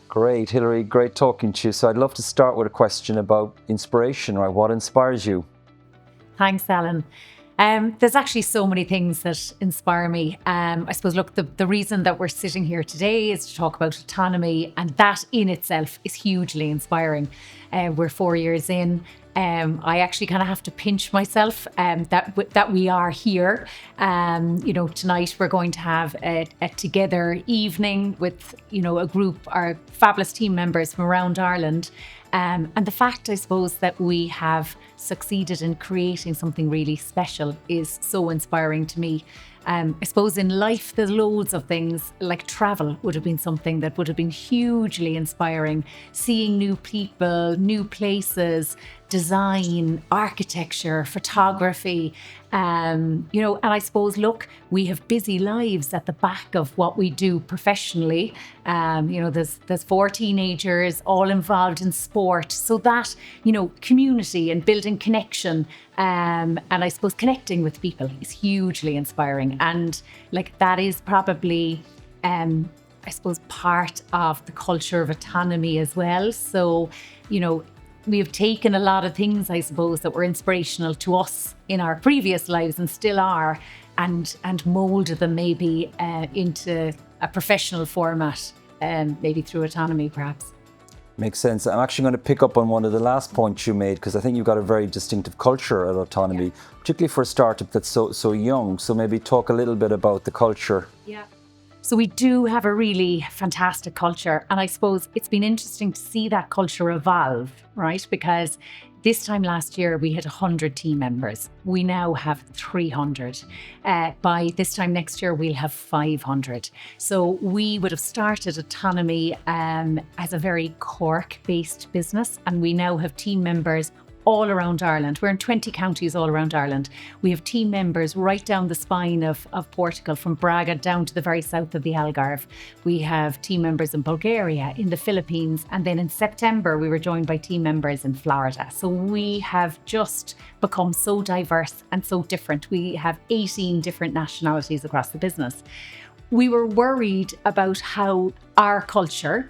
Great, Hilary, great talking to you. So I'd love to start with a question about inspiration, right? What inspires you? Thanks, Alan. There's actually so many things that inspire me. I suppose, look, the reason that we're sitting here today is to talk about autonomy, and that in itself is hugely inspiring. We're 4 years in. I actually kind of have to pinch myself that we are here. Tonight we're going to have a together evening with, a group, our fabulous team members from around Ireland. And the fact, I suppose, that we have succeeded in creating something really special is so inspiring to me. I suppose in life, there's loads of things like travel would have been something that would have been hugely inspiring. Seeing new people, new places, design, architecture, photography, and I suppose, look, we have busy lives at the back of what we do professionally. There's 4 teenagers all involved in sport. So that, community and building connection, and I suppose connecting with people is hugely inspiring. And that is probably, I suppose, part of the culture of autonomy as well. So, we have taken a lot of things, I suppose, that were inspirational to us in our previous lives and still are, and molded them maybe into a professional format, maybe through autonomy, perhaps. Makes sense. I'm actually going to pick up on one of the last points you made, because I think you've got a very distinctive culture at Autonomy, particularly for a startup that's so young. So maybe talk a little bit about the culture. Yeah. So we do have a really fantastic culture. And I suppose it's been interesting to see that culture evolve, right? Because this time last year, we had 100 team members. We now have 300. By this time next year, we'll have 500. So we would have started Autonomy as a very Cork-based business. And we now have team members all around Ireland. We're in 20 counties all around Ireland. We have team members right down the spine of Portugal, from Braga down to the very south of the Algarve. We have team members in Bulgaria, in the Philippines, and then in September we were joined by team members in Florida. So we have just become so diverse and so different. We have 18 different nationalities across the business. We were worried about how our culture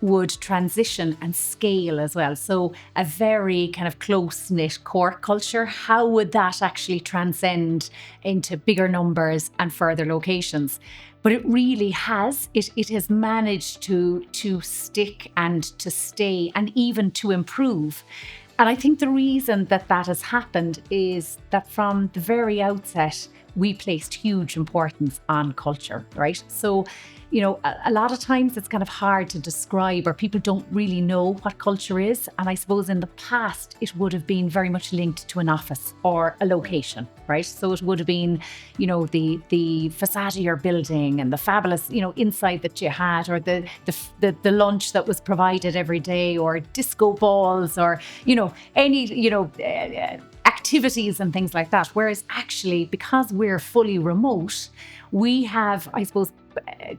would transition and scale as well. So a very kind of close-knit core culture, how would that actually transcend into bigger numbers and further locations? But it really has. It has managed to stick and to stay and even to improve. And I think the reason that has happened is that from the very outset, we placed huge importance on culture, right? So, a lot of times it's kind of hard to describe, or people don't really know what culture is. And I suppose in the past, it would have been very much linked to an office or a location, right? So it would have been, the facade of your building and the fabulous, inside that you had, or the lunch that was provided every day, or disco balls, or, any, activities and things like that. Whereas actually, because we're fully remote, we have, I suppose,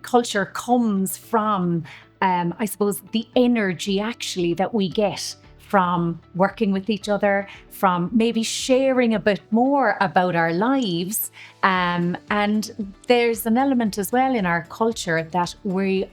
culture comes from, I suppose, the energy actually that we get from working with each other, from maybe sharing a bit more about our lives. And there's an element as well in our culture that we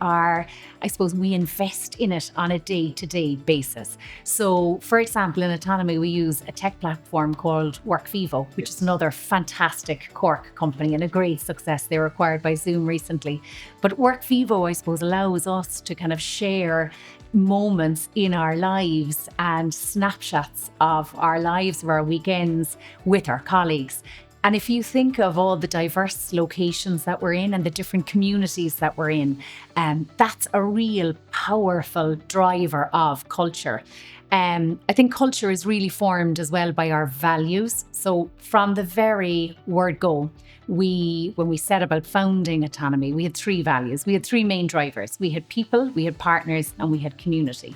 invest in it on a day-to-day basis. So, for example, in Autonomy, we use a tech platform called WorkVivo, which is another fantastic Cork company and a great success. They were acquired by Zoom recently. But WorkVivo, I suppose, allows us to kind of share moments in our lives and snapshots of our lives, of our weekends with our colleagues. And if you think of all the diverse locations that we're in and the different communities that we're in, that's a real powerful driver of culture. I think culture is really formed as well by our values. So from the very word go, when we set about founding Autonomy, we had 3 values. We had 3 main drivers. We had people, we had partners, and we had community.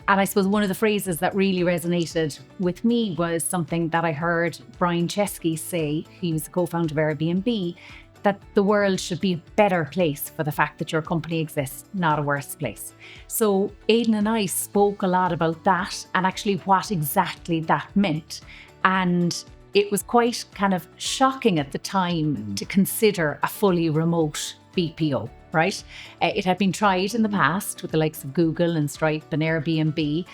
And I suppose one of the phrases that really resonated with me was something that I heard Brian Chesky say. He was the co-founder of Airbnb, that the world should be a better place for the fact that your company exists, not a worse place. So Aidan and I spoke a lot about that and actually what exactly that meant. And it was quite kind of shocking at the time to consider a fully remote BPO, right? It had been tried in the past with the likes of Google and Stripe and Airbnb.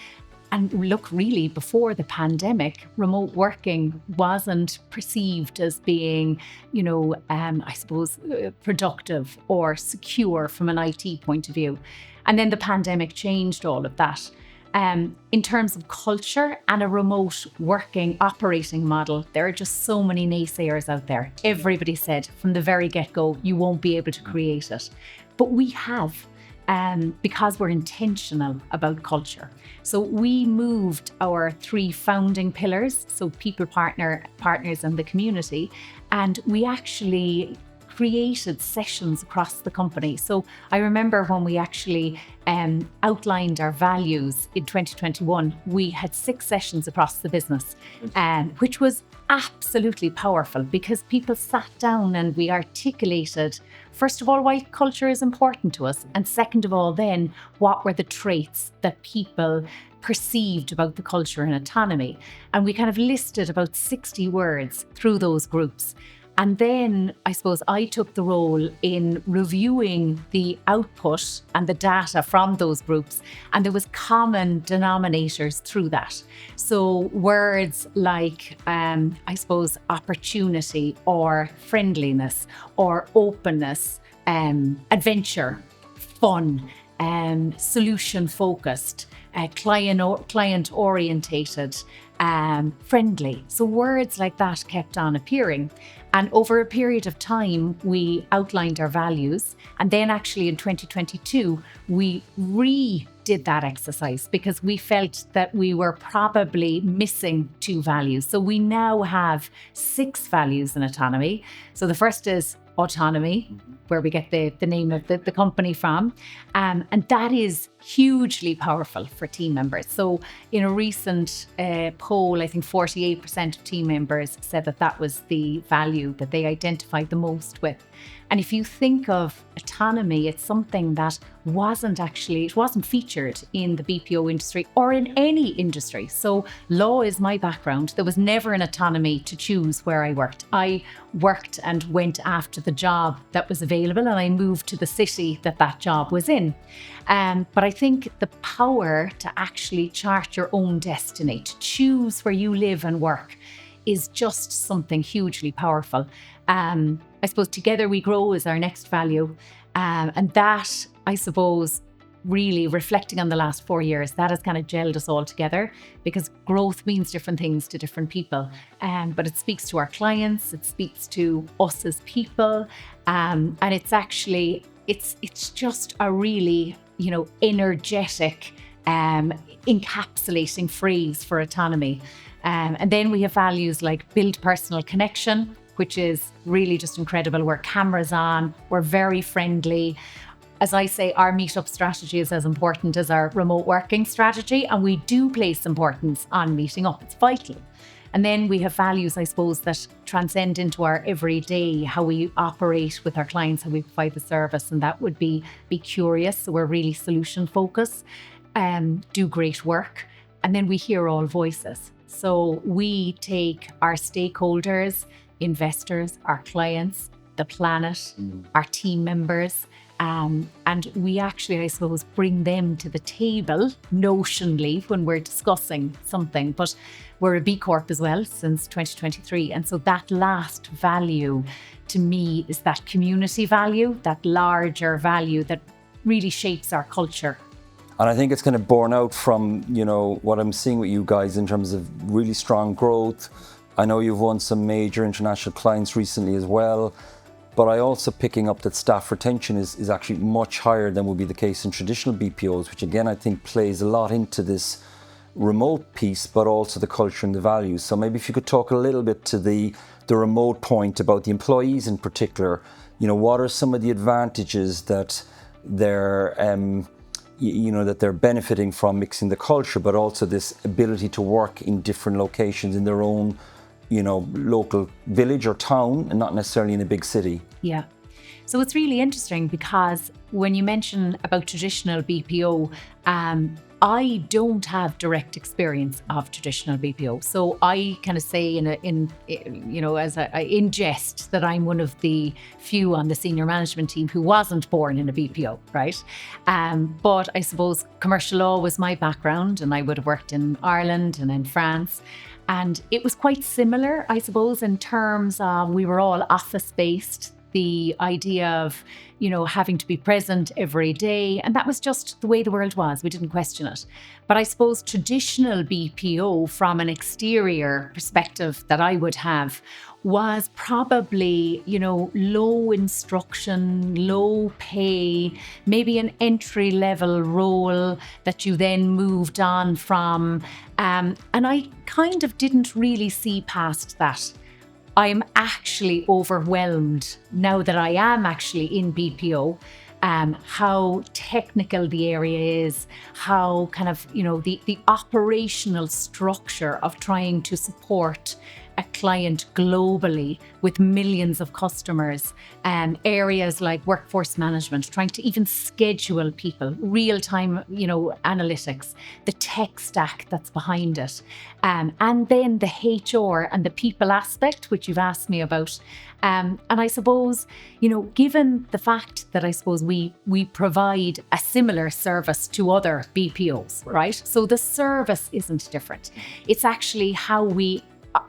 And look, really, before the pandemic, remote working wasn't perceived as being, I suppose, productive or secure from an IT point of view. And then the pandemic changed all of that. In terms of culture and a remote working operating model, there are just so many naysayers out there. Everybody said from the very get-go, you won't be able to create it. But we have. Because we're intentional about culture. So we moved our 3 founding pillars, so people, partners and the community, and we actually created sessions across the company. So I remember when we actually outlined our values in 2021, we had 6 sessions across the business, which was absolutely powerful because people sat down and we articulated, first of all, why culture is important to us. And second of all, then, what were the traits that people perceived about the culture and autonomy? And we kind of listed about 60 words through those groups. And then I suppose I took the role in reviewing the output and the data from those groups. And there was common denominators through that. So words like, I suppose, opportunity or friendliness or openness, adventure, fun, solution focused, client orientated, friendly. So words like that kept on appearing. And over a period of time, we outlined our values. And then actually in 2022, we redid that exercise because we felt that we were probably missing 2 values. So we now have 6 values in Autonomy. So the first is Autonomy, where we get the name of the company from. And that is hugely powerful for team members. So in a recent poll, I think 48% of team members said that was the value that they identified the most with. And if you think of autonomy, it's something that wasn't featured in the BPO industry or in any industry. So law is my background. There was never an autonomy to choose where I worked. I worked and went after the job that was available, and I moved to the city that job was in. But I think the power to actually chart your own destiny, to choose where you live and work, is just something hugely powerful. I suppose Together We Grow is our next value. And that, I suppose, really reflecting on the last 4 years, that has kind of gelled us all together because growth means different things to different people. But it speaks to our clients, it speaks to us as people. And it's actually, it's just a really, energetic, encapsulating phrase for autonomy. And then we have values like build personal connection, which is really just incredible. We're cameras on, we're very friendly. As I say, our meetup strategy is as important as our remote working strategy, and we do place importance on meeting up. It's vital. And then we have values, I suppose, that transcend into our everyday, how we operate with our clients, how we provide the service, and that would be curious. So we're really solution focused, do great work, and then we hear all voices. So we take our stakeholders, investors, our clients, the planet, our team members, and we actually, I suppose, bring them to the table notionally when we're discussing something. But we're a B Corp as well since 2023. And so that last value to me is that community value, that larger value that really shapes our culture. And I think it's kind of born out from, what I'm seeing with you guys in terms of really strong growth. I know you've won some major international clients recently as well, but I also picking up that staff retention is actually much higher than would be the case in traditional BPOs, which again, I think plays a lot into this remote piece, but also the culture and the values. So maybe if you could talk a little bit to the remote point about the employees in particular, what are some of the advantages that they're benefiting from mixing the culture, but also this ability to work in different locations in their own, local village or town, and not necessarily in a big city. Yeah. So it's really interesting because when you mention about traditional BPO, I don't have direct experience of traditional BPO. So I kind of say in jest that I'm one of the few on the senior management team who wasn't born in a BPO, right? But I suppose commercial law was my background, and I would have worked in Ireland and in France. And it was quite similar, I suppose, in terms of we were all office-based. The idea of, having to be present every day. And that was just the way the world was. We didn't question it. But I suppose traditional BPO from an exterior perspective that I would have was probably, low instruction, low pay, maybe an entry level role that you then moved on from. And I kind of didn't really see past that. I'm actually overwhelmed now that I am actually in BPO, how technical the area is, how kind of, the operational structure of trying to support a client globally with millions of customers, areas like workforce management, trying to even schedule people, real-time, analytics, the tech stack that's behind it, and then the HR and the people aspect, which you've asked me about. And I suppose, given the fact that I suppose we provide a similar service to other BPOs, right? So the service isn't different. It's actually how we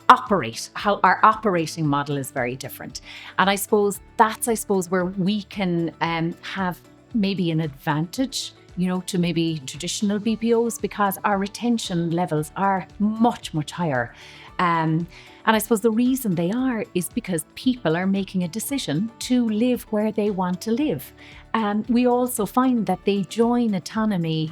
operate, how our operating model is very different. And I suppose that's where we can have maybe an advantage, to maybe traditional BPOs, because our retention levels are much, much higher. And I suppose the reason they are is because people are making a decision to live where they want to live. We also find that they join Autonomy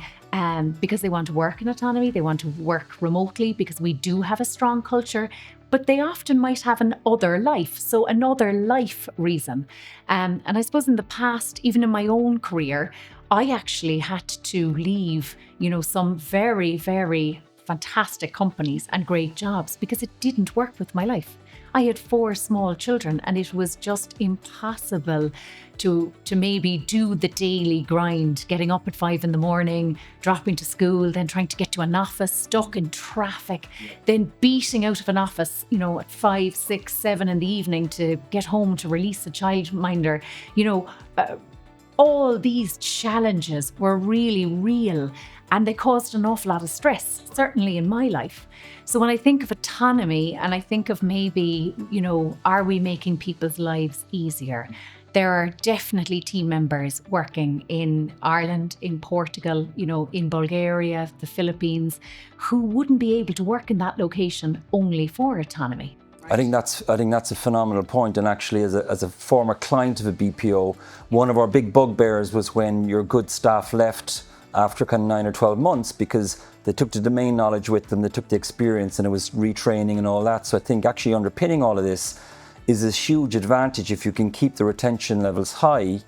because they want to work in Autonomy, they want to work remotely because we do have a strong culture, but they often might have an other life, so another life reason. And I suppose in the past, even in my own career, I actually had to leave, some very, very fantastic companies and great jobs because it didn't work with my life. I had 4 small children, and it was just impossible to maybe do the daily grind, getting up at 5 a.m, dropping to school, then trying to get to an office, stuck in traffic, then beating out of an office, at 5, 6, 7 in the evening to get home to release a childminder. All these challenges were really real, and they caused an awful lot of stress, certainly in my life. So when I think of autonomy, and I think of maybe, are we making people's lives easier? There are definitely team members working in Ireland, in Portugal, in Bulgaria, the Philippines, who wouldn't be able to work in that location only for autonomy. I think that's a phenomenal point. And actually, as a former client of a BPO, one of our big bugbears was when your good staff left after kind of 9 or 12 months, because they took the domain knowledge with them, they took the experience, and it was retraining and all that. So I think actually underpinning all of this is a huge advantage. If you can keep the retention levels high,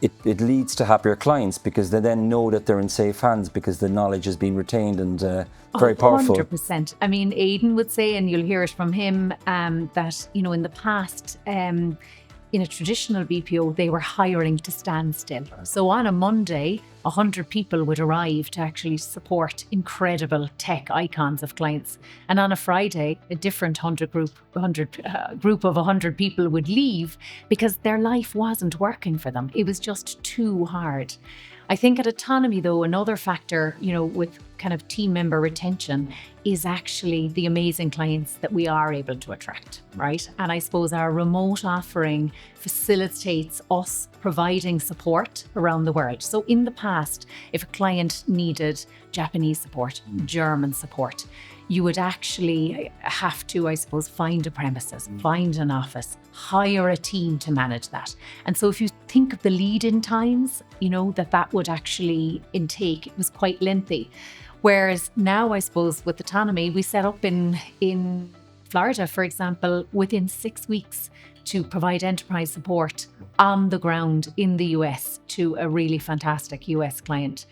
it leads to happier clients, because they then know that they're in safe hands because the knowledge is being retained, and very powerful. 100%. I mean, Aidan would say, and you'll hear it from him, that, in the past, in a traditional BPO, they were hiring to stand still. So on a Monday, 100 people would arrive to actually support incredible tech icons of clients. And on a Friday, a different group of 100 people would leave because their life wasn't working for them. It was just too hard. I think at Autonomy, though, another factor, with kind of team member retention is actually the amazing clients that we are able to attract, right? And I suppose our remote offering facilitates us providing support around the world. So in the past, if a client needed Japanese support, German support, you would actually have to, I suppose, find a premises, find an office, hire a team to manage that. And so if you think of the lead-in times, that would actually intake, it was quite lengthy. Whereas now, I suppose, with Autonomy, we set up in Florida, for example, within 6 weeks to provide enterprise support on the ground in the US to a really fantastic US client.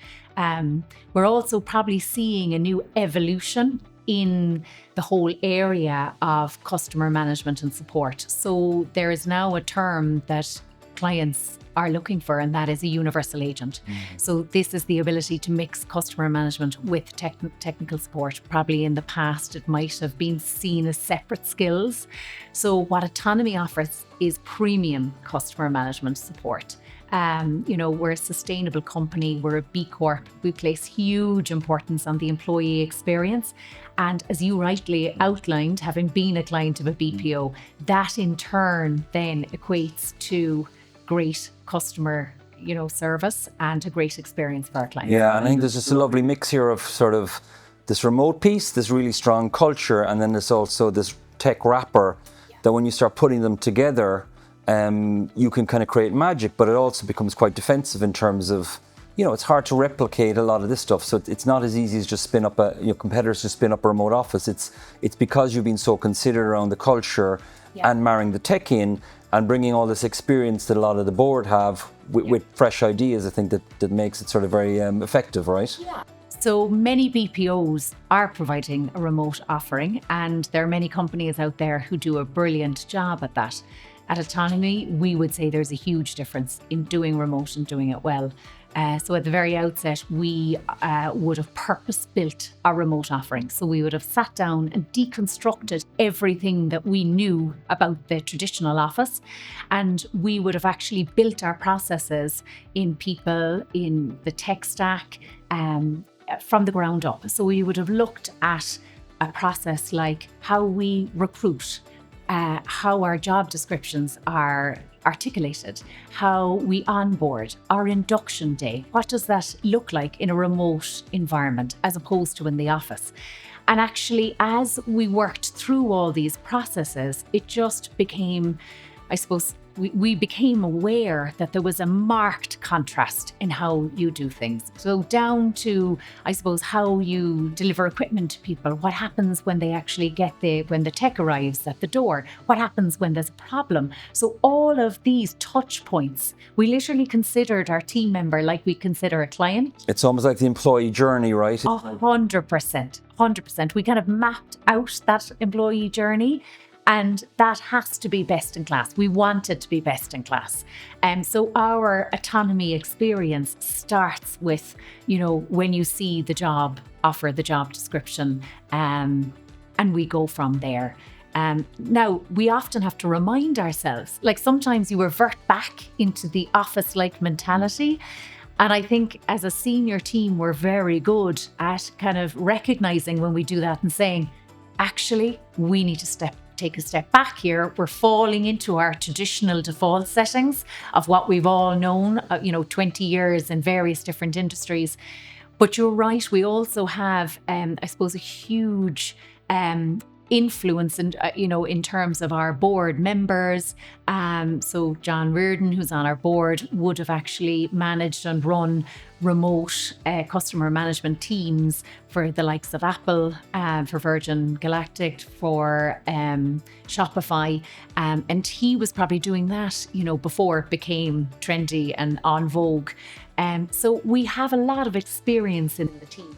We're also probably seeing a new evolution in the whole area of customer management and support. So there is now a term that clients are looking for, and that is a universal agent. So this is the ability to mix customer management with technical support. Probably in the past, it might have been seen as separate skills. So what Autonomy offers is premium customer management support. We're a sustainable company, we're a B Corp, we place huge importance on the employee experience. And as you rightly outlined, having been a client of a BPO, that in turn then equates to great customer service and a great experience for our clients. Yeah, and I think there's just a lovely mix here of sort of this remote piece, this really strong culture, and then there's also this tech wrapper that when you start putting them together, you can kind of create magic, but it also becomes quite defensive in terms of, it's hard to replicate a lot of this stuff. So it's not as easy as just spin up competitors just spin up a remote office. It's because you've been so considered around the culture and marrying the tech in and bringing all this experience that a lot of the board have with fresh ideas, I think that makes it sort of very effective, right? Yeah. So many BPOs are providing a remote offering, and there are many companies out there who do a brilliant job at that. At Autonomy, we would say there's a huge difference in doing remote and doing it well. So at the very outset, we would have purpose-built our remote offering. So we would have sat down and deconstructed everything that we knew about the traditional office. And we would have actually built our processes in people, in the tech stack, from the ground up. So we would have looked at a process like how we recruit, how our job descriptions are articulated, how we onboard, our induction day. What does that look like in a remote environment as opposed to in the office? And actually, as we worked through all these processes, it just became, I suppose, we became aware that there was a marked contrast in how you do things. So down to, I suppose, how you deliver equipment to people, what happens when they actually when the tech arrives at the door, what happens when there's a problem. So all of these touch points, we literally considered our team member like we consider a client. It's almost like the employee journey, right? 100%. We kind of mapped out that employee journey. And that has to be best in class. We want it to be best in class. And so our Autonomy experience starts with, when you see the job offer, the job description, and we go from there. Now, we often have to remind ourselves, like sometimes you revert back into the office-like mentality. And I think as a senior team, we're very good at kind of recognizing when we do that and saying, actually, we need to take a step back here. We're falling into our traditional default settings of what we've all known, 20 years in various different industries. But you're right, we also have, I suppose, a huge influence in terms of our board members. So John Reardon, who's on our board, would have actually managed and run remote customer management teams for the likes of Apple, for Virgin Galactic, for Shopify. And he was probably doing that, before it became trendy and on vogue. So we have a lot of experience in the team.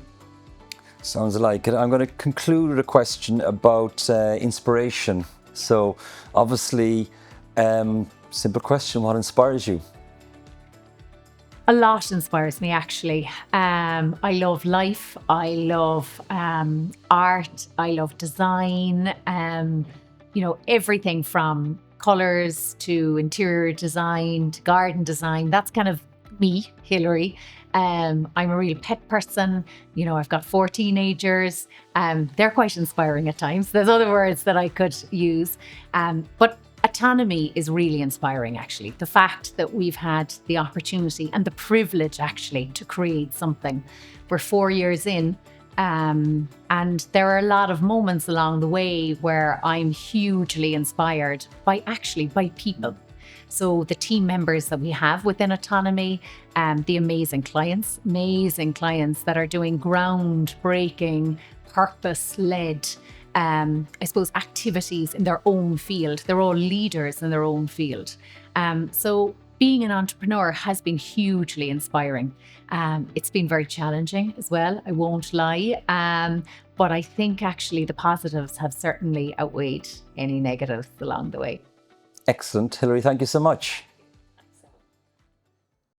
Sounds like it. I'm going to conclude with a question about inspiration. So obviously, simple question, what inspires you? A lot inspires me, actually. I love life. I love art. I love design. Everything from colours to interior design to garden design. That's kind of me, Hilary. I'm a real pet person. I've got 4 teenagers. They're quite inspiring at times. There's other words that I could use. But Autonomy is really inspiring, actually. The fact that we've had the opportunity and the privilege, actually, to create something. We're 4 years in, and there are a lot of moments along the way where I'm hugely inspired by people. So the team members that we have within Autonomy, the amazing clients that are doing groundbreaking, purpose-led, I suppose, activities in their own field. They're all leaders in their own field. So being an entrepreneur has been hugely inspiring. It's been very challenging as well, I won't lie. But I think actually the positives have certainly outweighed any negatives along the way. Excellent. Hilary, thank you so much.